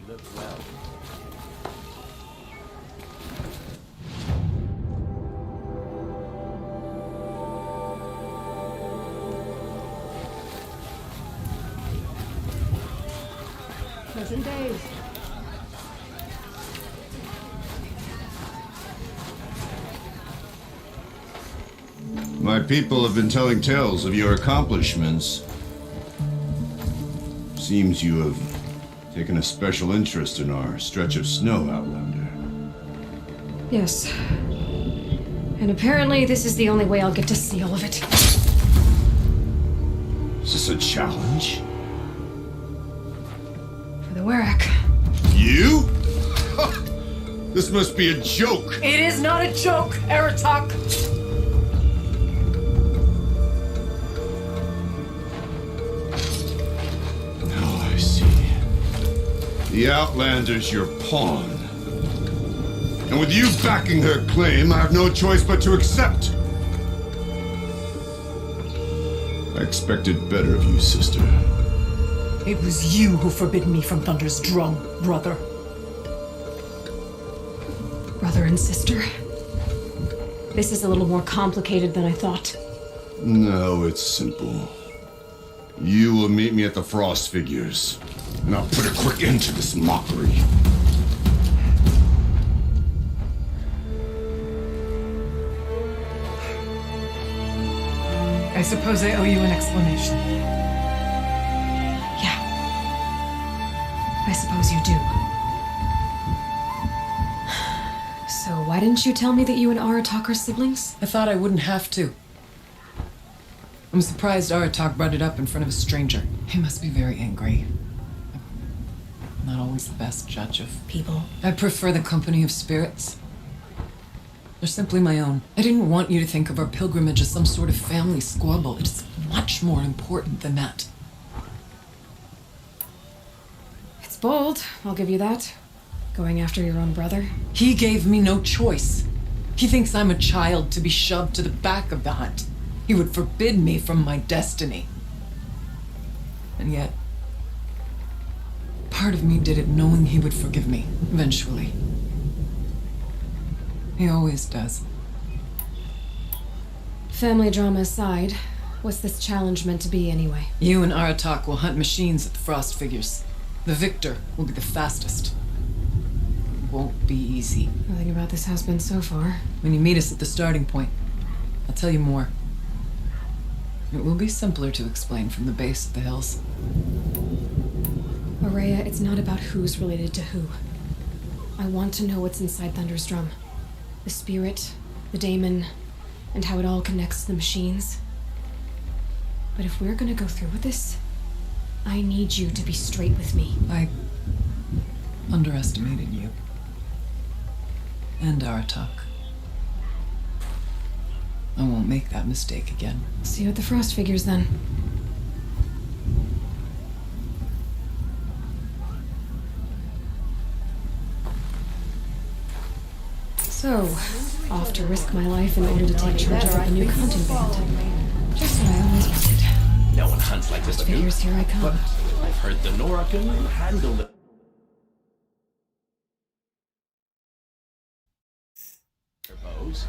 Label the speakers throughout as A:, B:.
A: look well.
B: Pleasant days.
C: My people have been telling tales of your accomplishments. Seems you have taken a special interest in our stretch of snow, Outlander.
B: Yes. And apparently this is the only way I'll get to see all of it.
C: Is this a challenge?
B: For the Warwick.
C: You? This must be a joke.
B: It is not a joke, Aratak!
C: Now I see. The Outlander's your pawn. And with you backing her claim, I have no choice but to accept. I expected better of you, sister.
D: It was you who forbid me from Thunder's drum, brother.
B: Brother and sister. This is a little more complicated than I thought.
C: No, it's simple. You will meet me at the Frost Figures, and I'll put a quick end to this mockery.
D: I suppose I owe you an explanation.
B: Yeah. I suppose you do. So why didn't you tell me that you and Aratak are siblings?
D: I thought I wouldn't have to. I'm surprised Aratak brought it up in front of a stranger. He must be very angry. I'm not always the best judge of
B: People.
D: I prefer the company of spirits. They're simply my own. I didn't want you to think of our pilgrimage as some sort of family squabble. It's much more important than that.
B: It's bold, I'll give you that. Going after your own brother.
D: He gave me no choice. He thinks I'm a child to be shoved to the back of the hunt. He would forbid me from my destiny. And yet, part of me did it knowing he would forgive me, eventually. He always does.
B: Family drama aside, what's this challenge meant to be anyway?
D: You and Aratak will hunt machines at the Frost Figures. The victor will be the fastest. It won't be easy.
B: Nothing about this has been so far.
D: When you meet us at the starting point, I'll tell you more. It will be simpler to explain from the base of the hills.
B: Aurea, it's not about who's related to who. I want to know what's inside Thunder's drum. The spirit, the daemon, and how it all connects to the machines. But if we're gonna go through with this, I need you to be straight with me.
D: I underestimated you. And Aratak. I won't make that mistake again.
B: See you at the Frost Figures then. So, off to risk my life in order to take charge of the new content band. Just what I always wanted.
A: No one hunts like this.
B: Figures, here I come.
A: But I've heard the Nora can handle it. Bows.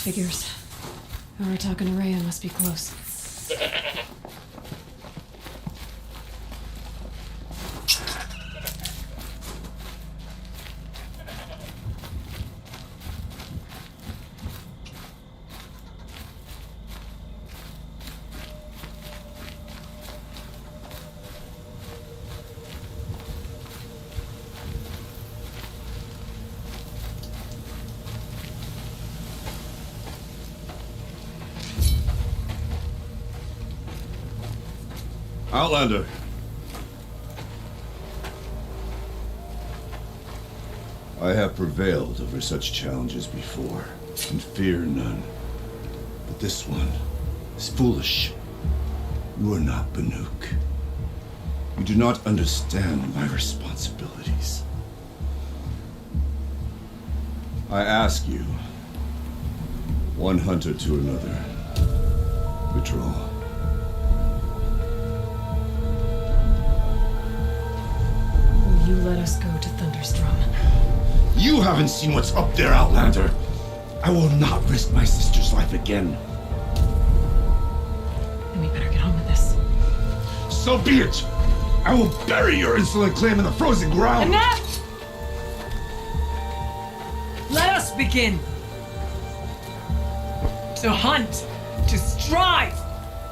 B: Figures. Aratak and Araya must be close.
C: Outlander. I have prevailed over such challenges before, and fear none. But this one is foolish. You are not Banuk. You do not understand my responsibilities. I ask you, one hunter to another, withdraw.
B: You let us go to Thunderstrom.
C: You haven't seen what's up there, Outlander. I will not risk my sister's life again.
B: Then we better get on with this.
C: So be it! I will bury your insolent claim in the frozen ground!
D: Enough! Let us begin! To hunt, to strive!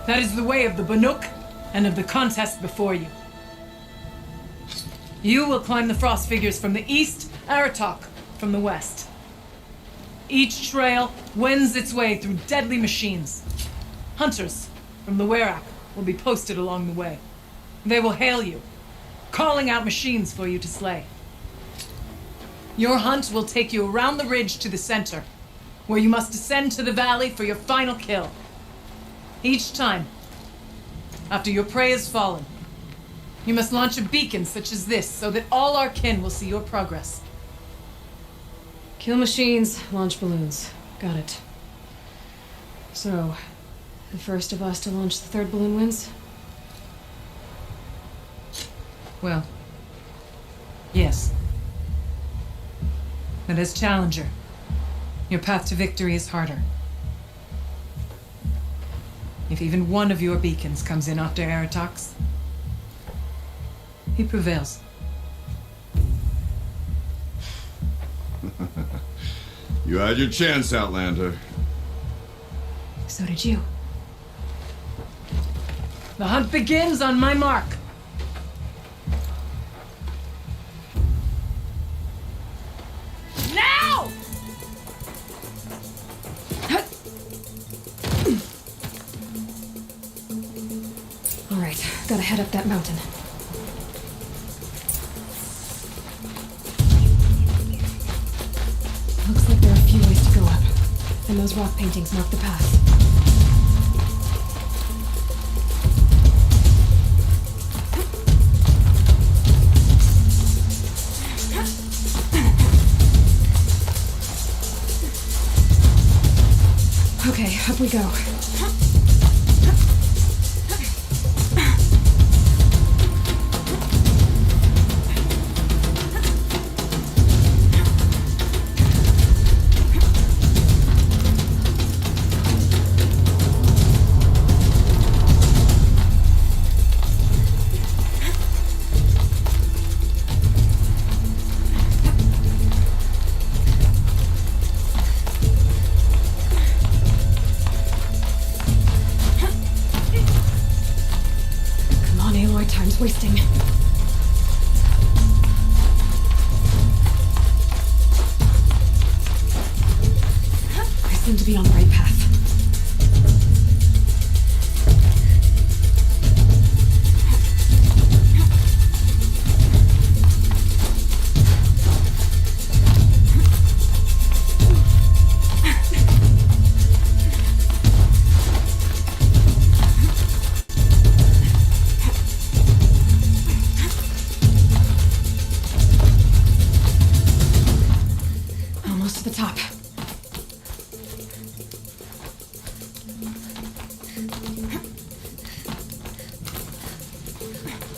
D: That is the way of the Banuk and of the contest before you. You will climb the frost figures from the east, Aratak from the west. Each trail wends its way through deadly machines. Hunters from the Werak will be posted along the way. They will hail you, calling out machines for you to slay. Your hunt will take you around the ridge to the center, where you must descend to the valley for your final kill. Each time, after your prey has fallen, you must launch a beacon such as this so that all our kin will see your progress.
B: Kill machines, launch balloons. Got it. So, the first of us to launch the third balloon wins?
D: Well, yes. But as challenger, your path to victory is harder. If even one of your beacons comes in after Aratak's, he prevails.
C: You had your chance, Outlander.
B: So did you.
D: The hunt begins on my mark. Now!
B: All right, gotta head up that mountain. Looks like there are a few ways to go up, and those rock paintings mark the path. Okay, up we go. Time's wasting. I seem to be on the right path.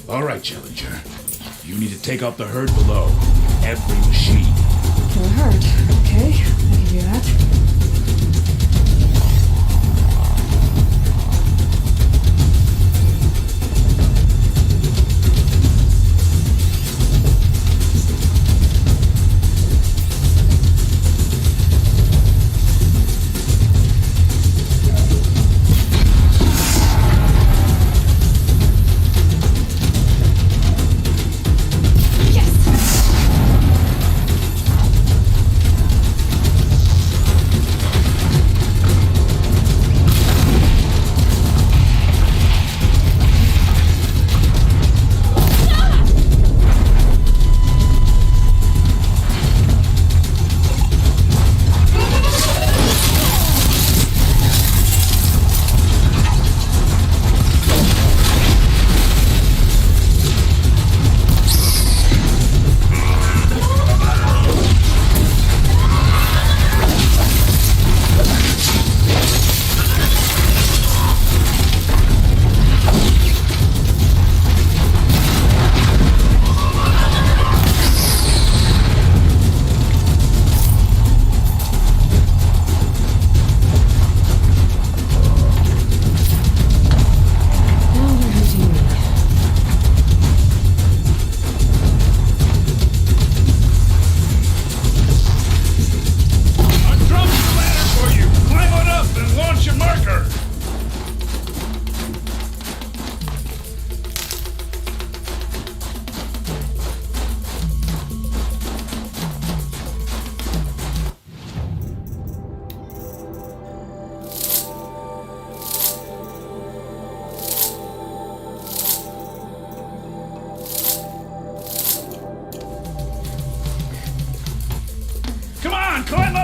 A: All right, Challenger. You need to take out the herd below. Every machine.
B: For a herd. Okay, I can do that.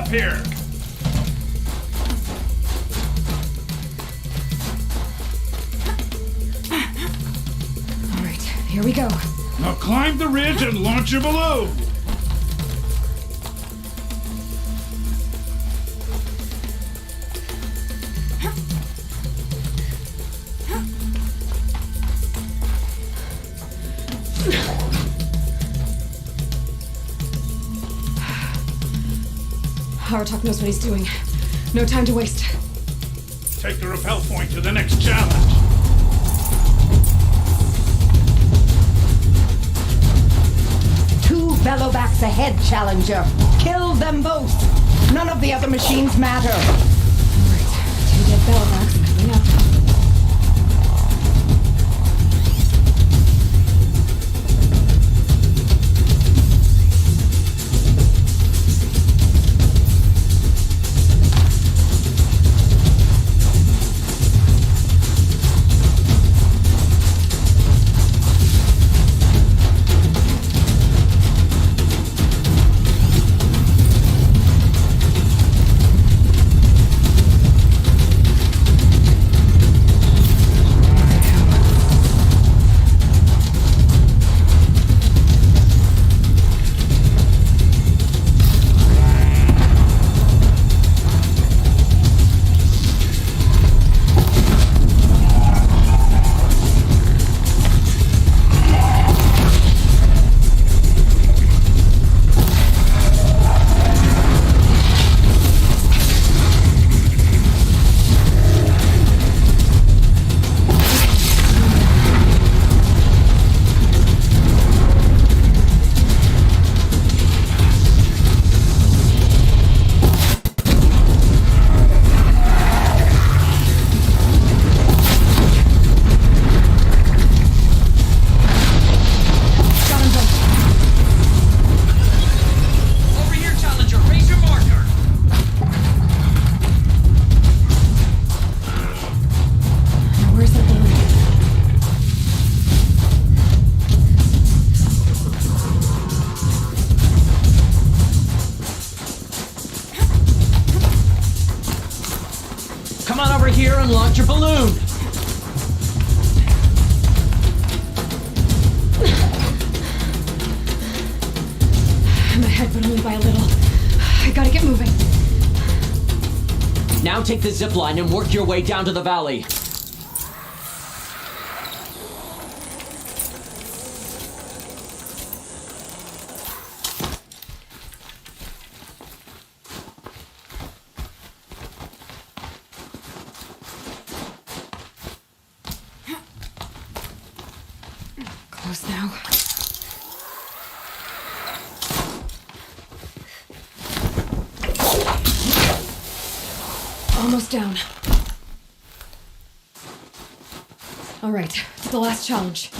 A: up here!
B: All right, here we go.
A: Now climb the ridge and launch your balloon!
B: Aratok knows what he's doing. No time to waste.
A: Take the rappel point to the next challenge.
E: Two bellowbacks ahead, Challenger. Kill them both. None of the other machines matter.
B: All right, 2 dead bellowbacks coming up.
F: Come on over here and launch your balloon!
B: I'm ahead, but only by a little. I gotta get moving.
F: Now take the zip line and work your way down to the valley.
B: Close now. Almost down. All right, to the last challenge.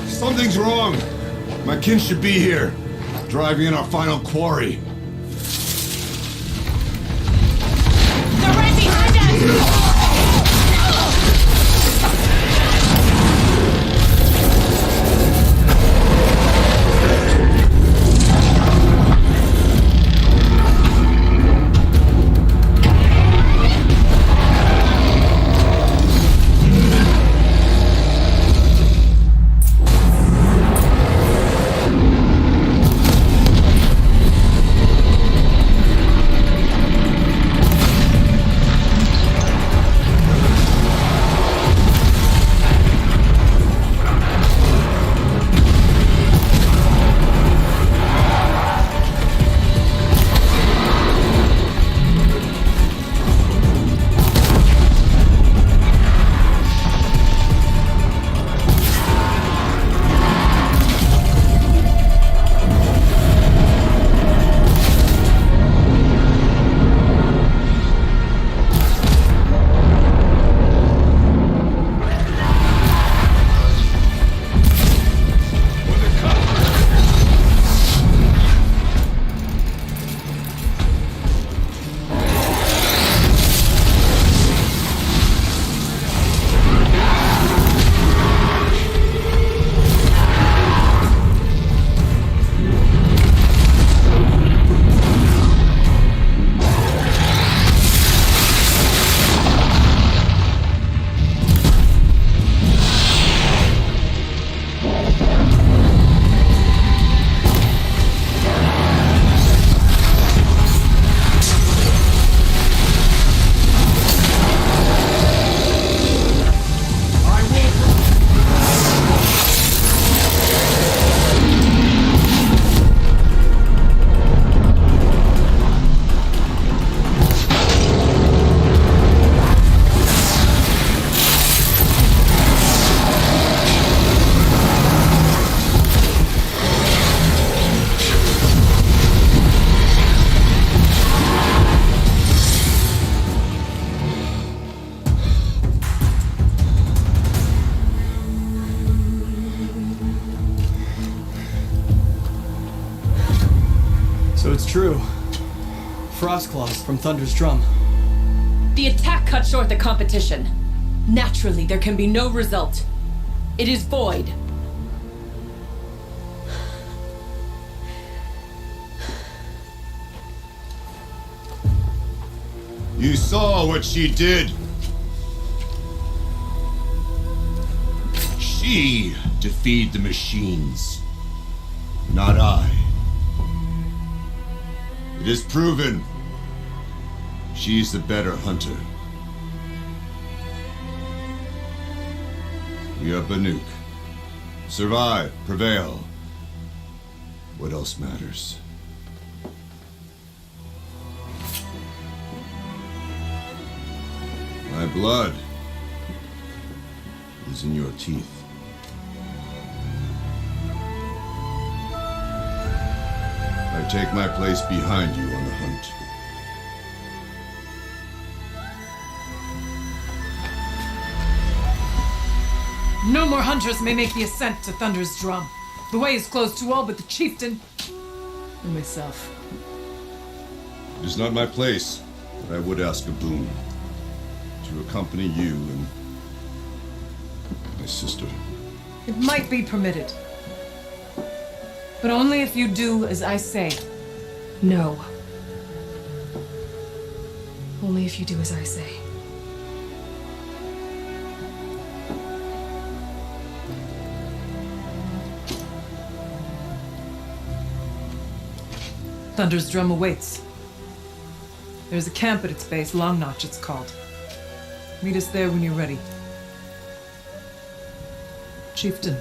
C: Something's wrong. My kin should be here, driving in our final quarry.
E: They're right behind us!
F: frost claws from Thunder's drum.
G: The attack cut short the competition. Naturally, there can be no result. It is void.
C: You saw what she did. She defeated the machines, not I. It is proven. She's the better hunter. We are Banuk. Survive, prevail. What else matters? My blood is in your teeth. I take my place behind you on the hunt.
D: No more hunters may make the ascent to Thunder's drum. The way is closed to all but the chieftain and myself.
C: It is not my place, but I would ask a boon. To accompany you and my sister.
D: It might be permitted. But only if you do as I say.
B: No. Only if you do as I say.
D: Thunder's drum awaits. There's a camp at its base, Long Notch it's called. Meet us there when you're ready. Chieftain.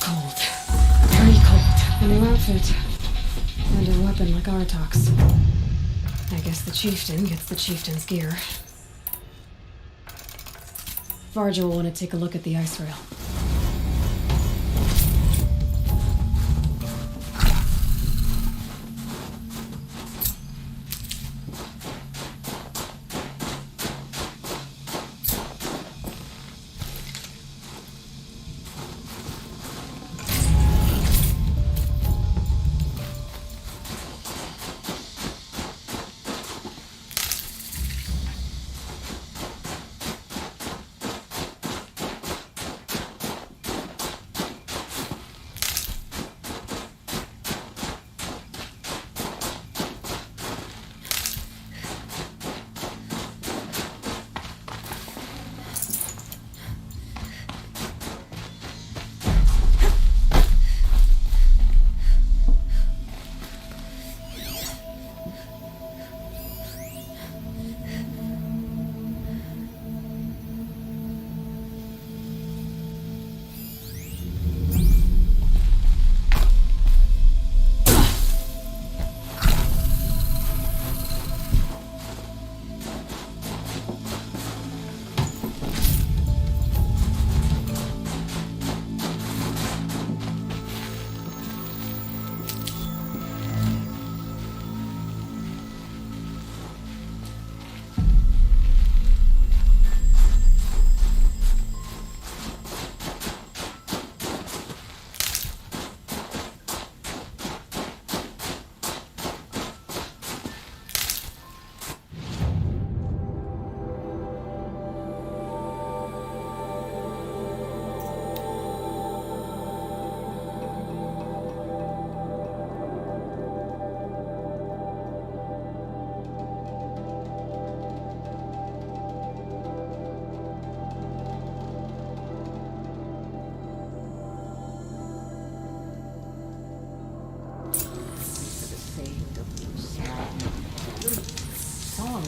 B: Cold. Very cold. A new outfit. And a weapon like Artok's. I guess the chieftain gets the chieftain's gear. Varja will want to take a look at the ice rail.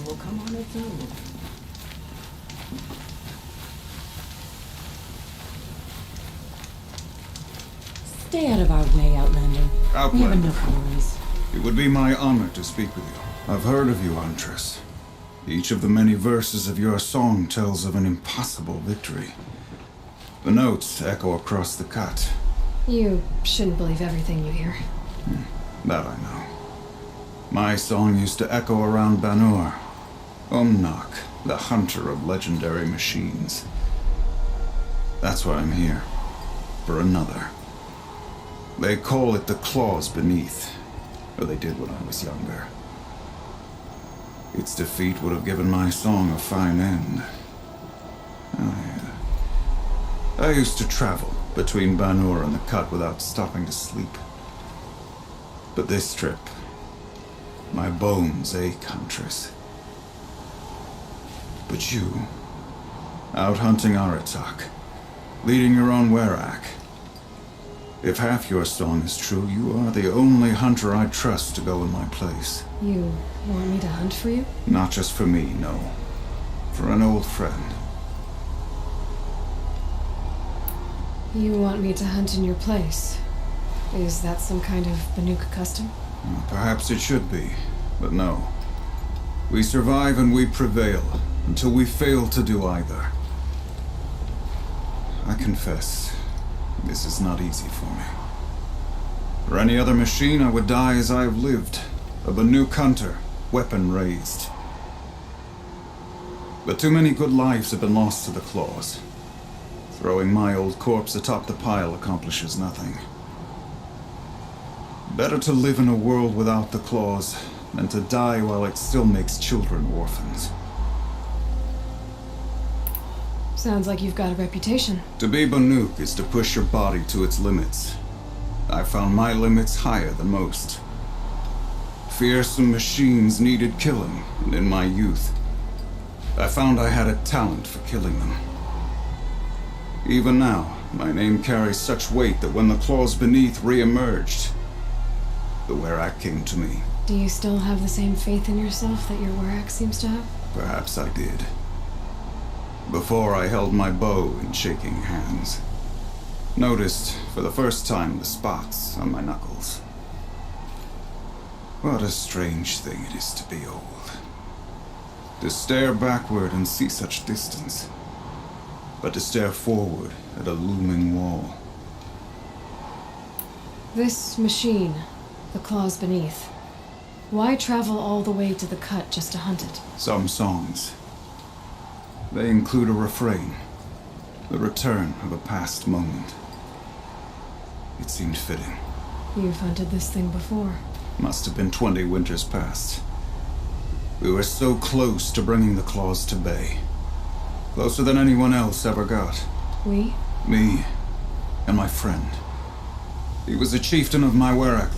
E: Will come on its own. Stay out of our way, Outlander. We have
H: Outlander.
E: enough worries.
H: It would be my honor to speak with you. I've heard of you, Huntress. Each of the many verses of your song tells of an impossible victory. The notes echo across the cut.
B: You shouldn't believe everything you hear.
H: That I know. My song used to echo around Banur. Omnak, the hunter of legendary machines. That's why I'm here. For another. They call it the claws beneath. Or they did when I was younger. Its defeat would have given my song a fine end. Oh, yeah. I used to travel between Banur and the Cut without stopping to sleep. But this trip, my bones ache, Huntress. But you, out hunting Aratak, leading your own Werak. If half your song is true, you are the only hunter I trust to go in my place.
B: You want me to hunt for you?
H: Not just for me, no. For an old friend.
B: You want me to hunt in your place? Is that some kind of Banuk custom?
H: Well, perhaps it should be, but no. We survive and we prevail, until we fail to do either. I confess, this is not easy for me. For any other machine, I would die as I have lived. A Banuk hunter, weapon raised. But too many good lives have been lost to the claws. Throwing my old corpse atop the pile accomplishes nothing. Better to live in a world without the claws than to die while it still makes children orphans.
B: Sounds like you've got a reputation.
H: To be Banuk is to push your body to its limits. I found my limits higher than most. Fearsome machines needed killing, and in my youth, I found I had a talent for killing them. Even now, my name carries such weight that when the claws beneath re-emerged, the Werak came to me.
B: Do you still have the same faith in yourself that your Werak seems to have?
H: Perhaps I did. Before I held my bow in shaking hands. Noticed, for the first time, the spots on my knuckles. What a strange thing it is to be old. To stare backward and see such distance. But to stare forward at a looming wall.
B: This machine, the claws beneath. Why travel all the way to the Cut just to hunt it?
H: Some songs. They include a refrain. The return of a past moment. It seemed fitting.
B: You've hunted this thing before.
H: Must have been 20 winters past. We were so close to bringing the claws to bay. Closer than anyone else ever got.
B: We?
H: Me and my friend. He was a chieftain of my Werak.